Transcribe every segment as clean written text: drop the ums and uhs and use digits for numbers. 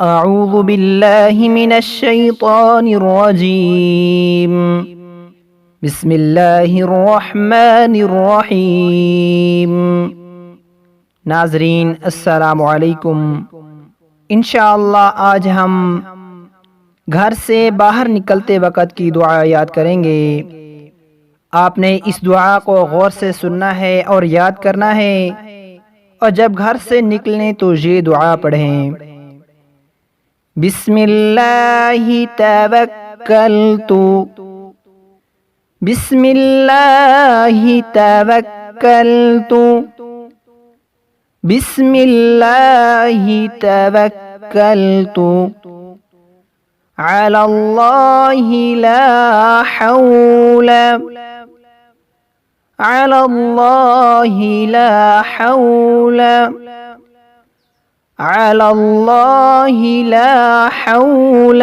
अऊज़ु बिल्लाहि मिनश शैतानिर रजीम। बिस्मिल्लाहिर रहमानिर रहीम। नाज़रीन अस्सलामु अलैकुम। इंशाअल्लाह आज हम घर से बाहर निकलते वक़्त की दुआ याद करेंगे। आपने इस दुआ को गौर से सुनना है और याद करना है, और जब घर से निकलें तो ये दुआ पढ़ें। बिस्मिल्लाहि तवक्कलतु, बिस्मिल्लाहि तवक्कलतु, बिस्मिल्लाहि तवक्कलतु, अलल्लाहि ला हौल, अलल्लाहि ला हौल, अलल्लाहि ला हौल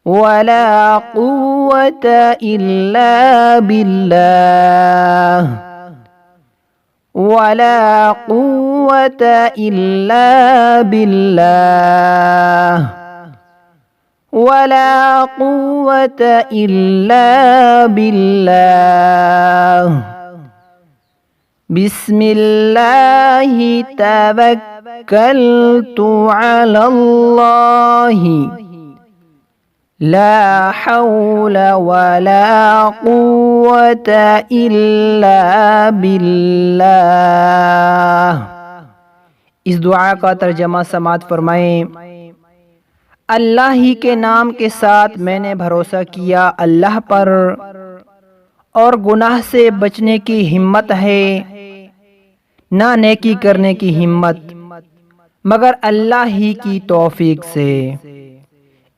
वला कुव्वत इल्ला बिल्लाह, वला कुव्वत इल्ला बिल्लाह, वला कुव्वत इल्ला बिल्लाह। बिस्मिल्लाहि तवक्कलतु अलल्लाहि ला हौल वला कुव्वत इल्ला बिल्लाह। इस दुआ का तर्जमा समाअत फरमाएं। अल्लाह ही के नाम के साथ मैंने भरोसा किया अल्लाह पर, और गुनाह से बचने की हिम्मत है, ना नेकी करने की हिम्मत मगर अल्लाह ही की तौफीक से।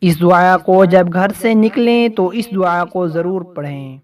इस दुआ को जब घर से निकलें तो इस दुआ को ज़रूर पढ़ें।